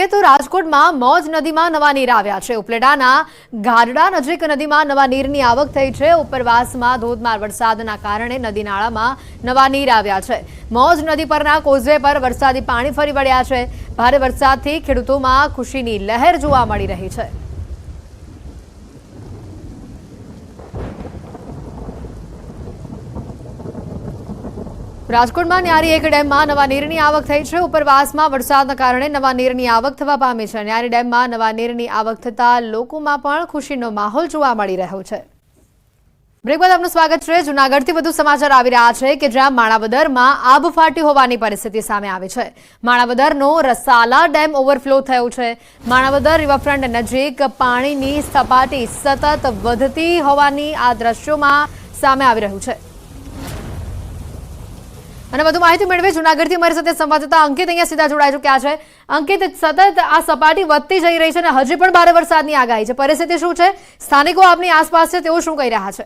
કરીએ તો રાજકોટમાં મોજ નદીમાં નવા નીર આવ્યા છે। ઉપલેટાના ગારડા નજીક નદીમાં નવા નીરની આવક થઈ છે। ઉપરવાસમાં ધોધમાર વરસાદના કારણે નદી નાળામાં નવા નીર આવ્યા છે। મોજ નદી પરના કોઝવે પર વરસાદી પાણી ફરી વળ્યા છે। ભારે વરસાદથી ખેડૂતોમાં ખુશીની લહેર જોવા મળી રહી છે। રાજકોટમાં ન્યારી એક ડેમમાં નવા નીરની આવક થઈ છે। ઉપરવાસમાં વરસાદના કારણે નવા નીરની આવક થવા પામી છે। ન્યારી ડેમમાં નવા નીરની આવક થતા લોકોમાં પણ ખુશીનો માહોલ જોવા મળી રહ્યો છે। બ્રેક બાદ આપનું સ્વાગત છે। જૂનાગઢથી વધુ સમાચાર આવી રહ્યા છે કે જ્યાં માણાવદરમાં આબ ફાટી હોવાની પરિસ્થિતિ સામે આવી છે। માણાવદરનો રસાલા ડેમ ઓવરફ્લો થયો છે। માણાવદર રિવરફ્રન્ટ નજીક પાણીની સપાટી સતત વધતી હોવાની આ દ્રશ્યોમાં સામે આવી રહ્યું છે। અને વધુ માહિતી મેળવે જૂનાગઢથી અમારી સાથે સંવાદદાતા અંકિત અહીંયા સીધા જોડાઈ ચૂક્યા છે। અંકિત, સતત આ સપાટી વધતી જઈ રહી છે અને હજી પણ ભારે વરસાદની આગાહી છે। પરિસ્થિતિ શું છે? સ્થાનિકો આપની આસપાસ છે, તેઓ શું કહી રહ્યા છે?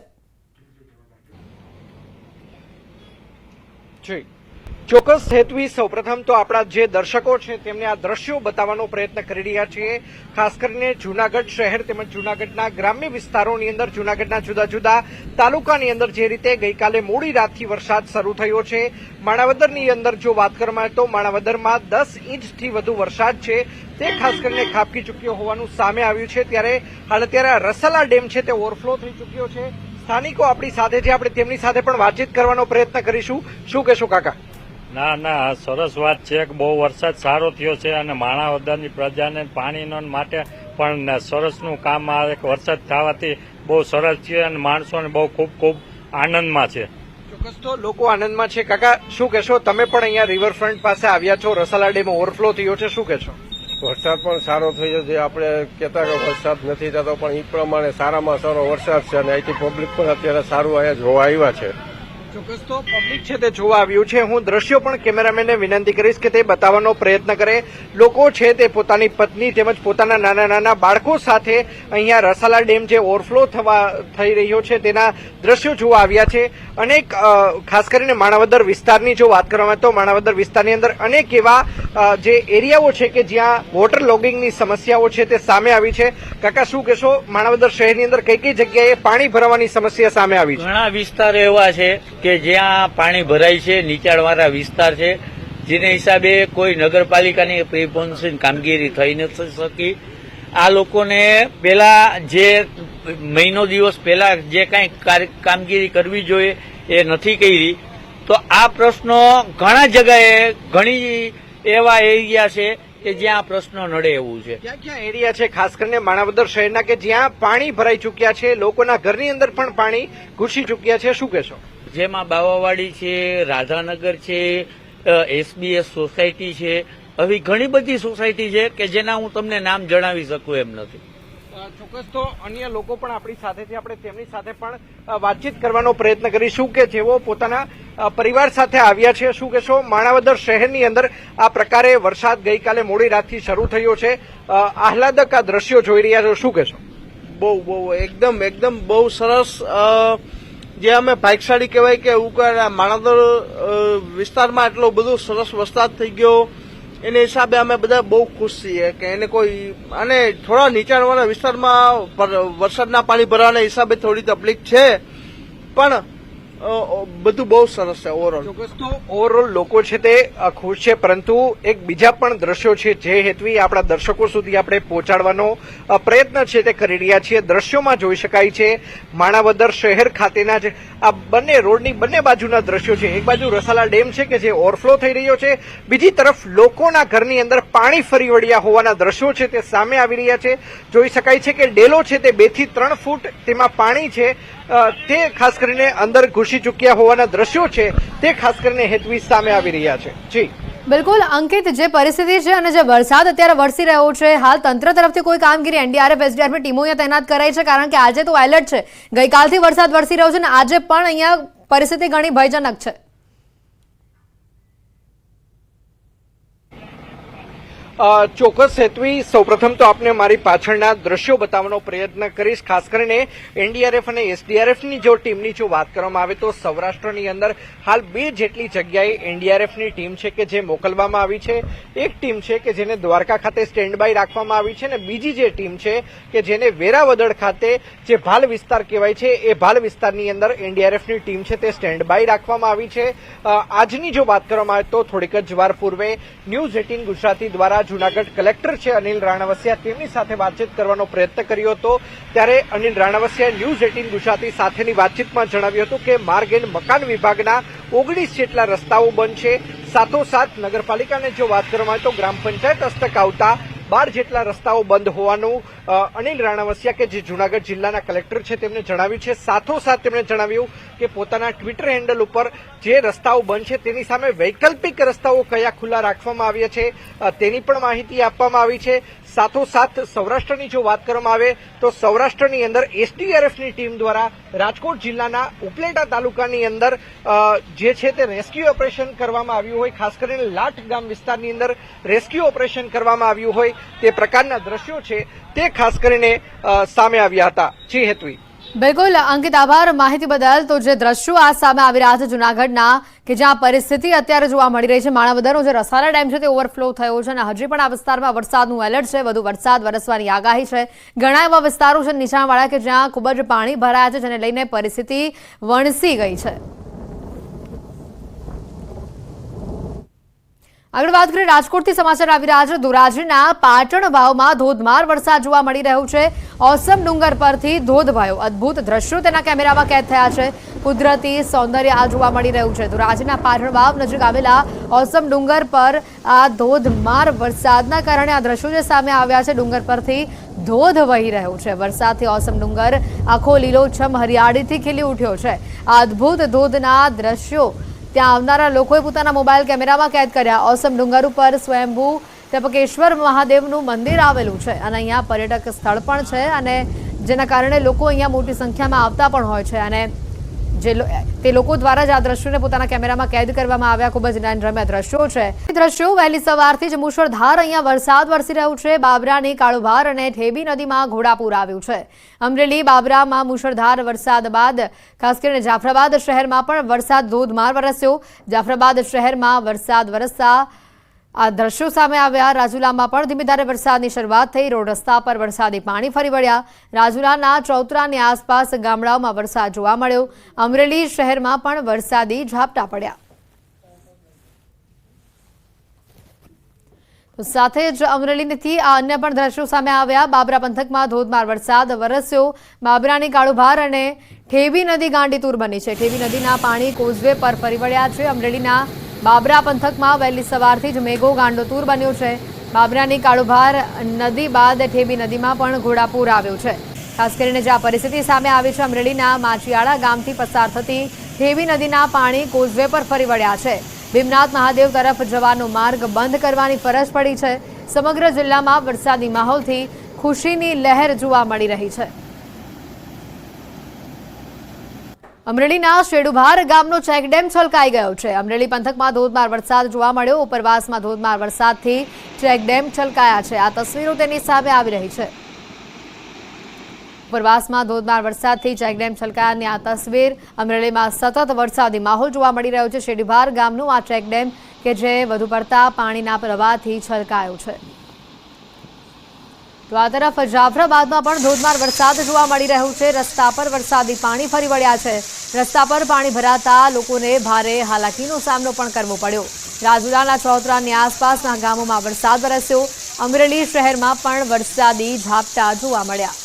ચોક્કસ હેતવી, સૌપ્રથમ તો આપણા જે દર્શકો છે તેમને આ દ્રશ્યો બતાવવાનો પ્રયત્ન કરી રહ્યા છીએ। ખાસ કરીને જૂનાગઢ શહેર તેમજ જૂનાગઢના ગ્રામ્ય વિસ્તારોની અંદર, જૂનાગઢના જુદા જુદા તાલુકાની અંદર જે રીતે ગઈકાલે મોડી રાતથી વરસાદ શરૂ થયો છે। માણાવદરની અંદર જો વાત કરવામાં આવે તો માણાવદરમાં 10 ઇંચથી વધુ વરસાદ છે તે ખાસ કરીને ખાબકી ચૂક્યો હોવાનું સામે આવ્યું છે। ત્યારે હાલ અત્યારે રસાલા ડેમ છે તે ઓવરફ્લો થઈ ચૂક્યો છે। સ્થાનિકો આપણી સાથે છે, આપણે તેમની સાથે પણ વાતચીત કરવાનો પ્રયત્ન કરીશું। શું કહેશો કાકા? ના, સરસ વાત છે કે બહુ વરસાદ સારો થયો છે અને માણાવદરની પ્રજાને પાણીનો માટે પણ સરસનું કામ આવે। વરસાદ થવાથી બહુ સરસ છે અને માણસોને બહુ ખૂબ આનંદમાં છે। ચોક્કસ તો લોકો આનંદમાં છે। કાકા, શું કહેશો? તમે પણ અહીંયા રિવરફ્રન્ટ પાસે આવ્યા છો, રસાલા ડેમ ઓવરફ્લો થયો છે, શું કહેશો? વરસાદ પણ સારો થયો છે। આપણે કહેતા કે વરસાદ નથી થતો, પણ એ પ્રમાણે સારામાં સારો વરસાદ છે અને અહીંથી પબ્લિક પણ અત્યારે સારું અહીંયા જોવા આવ્યા છે। ચોક્કસ તો પબ્લિક છે તે જોવા આવ્યું છે। હું દ્રશ્યો પણ કેમેરામેનને વિનંતી કરીશ કે તે બતાવવાનો પ્રયત્ન કરે। લોકો છે તે પોતાની પત્ની તેમજ પોતાના નાના નાના બાળકો સાથે અહીંયા રસાલા ડેમ જે ઓવરફ્લો થઈ રહ્યો છે તેના દ્રશ્યો જોવા આવ્યા છે। અનેક ખાસ કરીને માણાવદર વિસ્તારની જો વાત કરવામાં આવે તો માણાવદર વિસ્તારની અંદર અનેક એવા જે એરિયાઓ છે કે જ્યાં વોટર લોગિંગની સમસ્યાઓ છે તે સામે આવી છે। કાકા, શું કહેશો? માણાવદર શહેરની અંદર કઈ કઈ જગ્યાએ પાણી ભરાવાની સમસ્યા સામે આવી છે? ઘણા વિસ્તારો એવા છે કે જ્યાં પાણી ભરાય છે, નીચાણવાળા વિસ્તાર છે, જેને હિસાબે કોઈ નગરપાલિકાની પ્રિપોન્સિન કામગીરી થઈ નથી શકી। આ લોકોને પેલા જે મહિનો દિવસ પહેલા જે કાંઈ કામગીરી કરવી જોઈએ એ નથી કરી। તો આ પ્રશ્નો ઘણા જગ્યાએ ઘણી એવા એરિયા છે કે જ્યાં પ્રશ્નો નડે એવું છે। ક્યાં ક્યાં એરિયા છે ખાસ કરીને માણાવદર શહેરના કે જ્યાં પાણી ભરાઈ ચૂક્યા છે, લોકોના ઘરની અંદર પણ પાણી ઘૂસી ચૂક્યા છે, શું કહેશો? જેમાં બાવાવાડી છે, રાધાનગર છે, SBS સોસાયટી છે, આવી ઘણી બધી સોસાયટી છે કે જેના હું તમને નામ જણાવી શકું એમ નથી। ચોક્કસ તો અન્ય લોકો પણ આપણી સાથે છે, આપણે તેમની સાથે પણ વાતચીત કરવાનો પ્રયત્ન કરીશું કે જેઓ પોતાના પરિવાર સાથે આવ્યા છે। શું કહેશો? માણાવદર શહેરની અંદર આ પ્રકારે વરસાદ ગઈકાલે મોડી રાતથી શરૂ થયો છે, આહલાદક આ દ્રશ્યો જોઈ રહ્યા છો, શું કહેશો? બહુ એકદમ બહુ સરસ। જે અમે ભાગ્યશાળી કહેવાય કે માણાવદર વિસ્તારમાં એટલો બધો સરસ વરસાદ થઈ ગયો, એને હિસાબે અમે બધા બહુ ખુશ છીએ કે એને કોઈ અને થોડા નીચાણવાળા વિસ્તારમાં વરસાદના પાણી ભરવાના હિસાબે થોડી તકલીફ છે, પણ બધું બહુ સરસ છે ઓવરઓલ। ચોક્કસ તો ઓવરઓલ લોકો છે તે ખુશ છે, પરંતુ એક બીજા પણ દ્રશ્યો છે જે હેતવી આપણા દર્શકો સુધી આપણે પહોંચાડવાનો પ્રયત્ન છે તે કરી રહ્યા છીએ। દ્રશ્યોમાં જોઈ શકાય છે માણાવદર શહેર ખાતેના જ આ બંને રોડની બંને બાજુના દ્રશ્યો છે। એક બાજુ રસાલા ડેમ છે કે જે ઓવરફ્લો થઈ રહ્યો છે, બીજી તરફ લોકોના ઘરની અંદર પાણી ફરી વળ્યા હોવાના દ્રશ્યો છે તે સામે આવી રહ્યા છે। જોઈ શકાય છે કે ડેલો છે તે 2 થી 3 ફૂટ તેમાં પાણી છે તે ખાસ કરીને અંદર ઘૂસી ચૂક્યા હોવાના દ્રશ્યો છે તે ખાસ કરીને હેતવી સામે આવી રહ્યા છે। જી બિલકુલ અંકિત, જે પરિસ્થિતિ છે અને જે વરસાદ અત્યારે વરસી રહ્યો છે, હાલ તંત્ર તરફથી કોઈ કામગીરી NDRF SDRF ટીમો અહીંયા તૈનાત કરાઈ છે? કારણ કે આજે તો એલર્ટ છે, ગઈકાલથી વરસાદ વરસી રહ્યો છે અને આજે પણ અહીંયા પરિસ્થિતિ ઘણી ભયજનક છે। ચોક્કસ હેતવી, સૌપ્રથમ તો આપને મારી પાછળના દ્રશ્યો બતાવવાનો પ્રયત્ન કરીશ. ખાસ કરીને એનડીઆરએફ અને એસડીઆરએફની જો ટીમની જો વાત કરવામાં આવે તો સૌરાષ્ટ્રની અંદર હાલ 2 જેટલી જગ્યાએ એનડીઆરએફની ટીમ છે કે જે મોકલવામાં આવી છે. એક ટીમ છે કે જેને દ્વારકા ખાતે સ્ટેન્ડ બાય રાખવામાં આવી છે અને બીજી જે ટીમ છે કે જેને વેરાવદર ખાતે જે ભાલ વિસ્તાર કહેવાય છે એ ભાલ વિસ્તારની અંદર એનડીઆરએફની ટીમ છે તે સ્ટેન્ડ બાય રાખવામાં આવી છે. આજની જો વાત કરવામાં આવે તો થોડીક જ વાર પૂર્વે ન્યૂઝ 18 ગુજરાતી દ્વારા જૂનાગઢ કલેક્ટર છે અનિલ રાણાવસિયા તેમની સાથે વાતચીત કરવાનો પ્રયત્ન કર્યો હતો. ત્યારે અનિલ રાણાવસિયાએ ન્યૂઝ 18 ગુજરાતી સાથેની વાતચીતમાં જણાવ્યું હતું કે માર્ગ એન્ડ મકાન વિભાગના 19 જેટલા રસ્તાઓ બંધ છે. સાથોસાથ નગરપાલિકાને જો વાત કરવામાં આવે તો ગ્રામ પંચાયત હસ્તક આવતા 12 જેટલા રસ્તાઓ બંધ હોવાનું અનિલ રાણાવસિયા કે જે જૂનાગઢ જિલ્લાના કલેક્ટર છે તેમને જણાવ્યું છે. સાથોસાથ તેમણે જણાવ્યું કે પોતાના ટ્વિટર હેન્ડલ ઉપર જે રસ્તાઓ બંધ છે તેની સામે વૈકલ્પિક રસ્તાઓ કયા ખુલ્લા રાખવામાં આવ્યા છે તેની પણ માહિતી આપવામાં આવી છે. સાથોસાથ સૌરાષ્ટ્રની જો વાત કરવામાં આવે તો સૌરાષ્ટ્રની અંદર એસડીઆરએફની ટીમ દ્વારા રાજકોટ જિલ્લાના ઉપલેટા તાલુકાની અંદર જે છે તે રેસ્ક્યુ ઓપરેશન કરવામાં આવ્યું હોય, ખાસ કરીને લાઠ ગામ વિસ્તારની અંદર રેસ્ક્યુ ઓપરેશન કરવામાં આવ્યું હોય તે પ્રકારના દ્રશ્યો છે તે ખાસ કરીને સામે આવ્યા હતા. જી હેતવી. બિલકુલ અંકિત, આભાર માહિતી બદલ. તો જે દ્રશ્યો આ સામે આવી રહ્યા છે જૂનાગઢના કે જ્યાં પરિસ્થિતિ અત્યારે જોવા મળી રહી છે, માણાવદરનો જે રસારા ડેમ છે તે ઓવરફ્લો થયો છે અને હજી પણ આ વિસ્તારમાં વરસાદનું એલર્ટ છે. વધુ વરસાદ વરસવાની આગાહી છે. ઘણા એવા વિસ્તારો છે નીચાણવાળા કે જ્યાં ખૂબ જ પાણી ભરાયા છે, જેને લઈને પરિસ્થિતિ વણસી ગઈ છે. આગળ વાત કરીએ, રાજકોટથી સમાચાર આવી રહ્યા છે. ધોરાજીના પાટણ વાવમાં ધોધમાર વરસાદ જોવા મળી રહ્યો છે. ઓસમ ડુંગર પરથી ધોધ વહ્યો. અદભુત દ્રશ્યો તેના કેમેરામાં કેદ થયા છે. કુદરતી સૌંદર્ય આ જોવા મળી રહ્યું છે. ધોરાજીના પાટણ વાવ નજીક આવેલા ઓસમ ડુંગર પર આ ધોધમાર વરસાદના કારણે આ દ્રશ્યો જે સામે આવ્યા છે, ડુંગર પરથી ધોધ વહી રહ્યો છે. વરસાદથી ઓસમ ડુંગર આખો લીલોછમ હરિયાળીથી ખીલી ઉઠ્યો છે. આ અદભુત ધોધના દ્રશ્યો ત્યાં આવનારા લોકોએ પોતાના મોબાઈલ કેમેરામાં કેદ કર્યા. ઓસમ ડુંગર ઉપર સ્વયંભૂ ત્રંબકેશ્વર મહાદેવનું મંદિર આવેલું છે અને અહીંયા પર્યટક સ્થળ પણ છે અને જેના કારણે લોકો અહીંયા મોટી સંખ્યામાં આવતા પણ હોય છે અને તે લોકો દ્વારા જ આ દ્રશ્યોને પોતાના કેમેરામાં કેદ કરવામાં આવ્યા. ખૂબ જ નયનરમ્ય દ્રશ્યો છે. દ્રશ્યો વહેલી સવારથી જ મુશળધાર અહીંયા વરસાદ વરસી રહ્યો છે. બાબરાની કાળુભાર અને ઠેબી નદીમાં ઘોડાપૂર આવ્યું છે. અમરેલી બાબરામાં મુશળધાર વરસાદ બાદ ખાસ કરીને જાફરાબાદ શહેરમાં પણ વરસાદ ધોધમાર વરસ્યો. જાફરાબાદ શહેરમાં વરસાદ વરસતા આ દ્રશ્યો સામે આવ્યા. રાજુલામાં પણ ધીમી ધારે વરસાદની શરૂઆત થઈ. રોડ રસ્તા પર વરસાદી પાણી ફરી વળ્યા. રાજુલાના ચૌતરાની આસપાસ ગામડાઓમાં વરસાદ જોવા મળ્યો. અમરેલી શહેરમાં પણ વરસાદી ઝાપટા પડ્યા. સાથે જ અમરેલીથી આ અન્ય પણ દ્રશ્યો સામે આવ્યા. બાબરા પંથકમાં ધોધમાર વરસાદ વરસ્યો. બાબરાની કાળુભાર અને ઠેબી નદી ગાંડીતુર બની છે. ઠેબી નદીના પાણી કોઝવે પર ફરી વળ્યા છે. અમરેલીના બાબરા પંથકમાં વહેલી સવારથી જ મેઘો ગાંડોતુર બન્યો છે. બાબરાની કાળુભાર નદી બાદ ઠેબી નદીમાં પણ ઘોડાપૂર આવ્યું છે. ખાસ કરીને જે આ પરિસ્થિતિ સામે આવી છે, અમરેલીના માચિયાળા ગામથી પસાર થતી ઠેબી નદીના પાણી કોઝવે પર ફરી વળ્યા છે. ભીમનાથ મહાદેવ તરફ જવાનો માર્ગ બંધ કરવાની ફરજ પડી છે. સમગ્ર જિલ્લામાં વરસાદી માહોલથી ખુશીની લહેર જોવા મળી રહી છે. અમરેલીના શેડુભાર ગામનો ચેકડેમ છલકાઈ ગયો છે. અમરેલી પંથકમાં ધોધમાર વરસાદ જોવા મળ્યો. ઉપરવાસમાં ધોધમાર વરસાદથી ચેકડેમ છલકાયા છે. આ તસવીરો તેની સામે આવી રહી છે. ઉપરવાસમાં ધોધમાર વરસાદથી ચેકડેમ છલકાયાની આ તસવીર. અમરેલીમાં સતત વરસાદી માહોલ જોવા મળી રહ્યો છે. શેડુભાર ગામનું આ ચેકડેમ કે જે વધુ પડતા પાણીના પ્રવાહથી છલકાયો છે. તો આ તરફ જાફરાબાદમાં પણ ધોધમાર વરસાદ જોવા મળી રહ્યો છે. રસ્તા પર વરસાદી પાણી ફરી વળ્યા છે. રસ્તા પર પાણી ભરાતા લોકોને ભારે હાલાકીનો સામનો પણ કરવો પડ્યો. રાજુલાના ચૌતરાની આસપાસના ગામોમાં વરસાદ વરસ્યો. અમરેલી શહેરમાં પણ વરસાદી ઝાપટા જોવા મળ્યા.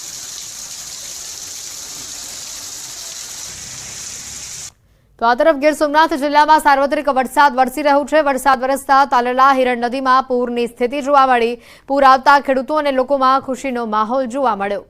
તો આ તરફ ગીર સોમનાથ જિલ્લામાં સાર્વત્રિક વરસાદ વરસી રહ્યો છે. વરસાદ વરસતા તાલેલા હિરણ નદીમાં પૂરની સ્થિતિ જોવા મળી. પૂર આવતા ખેડૂતો અને લોકોમાં ખુશીનો માહોલ જોવા મળ્યો.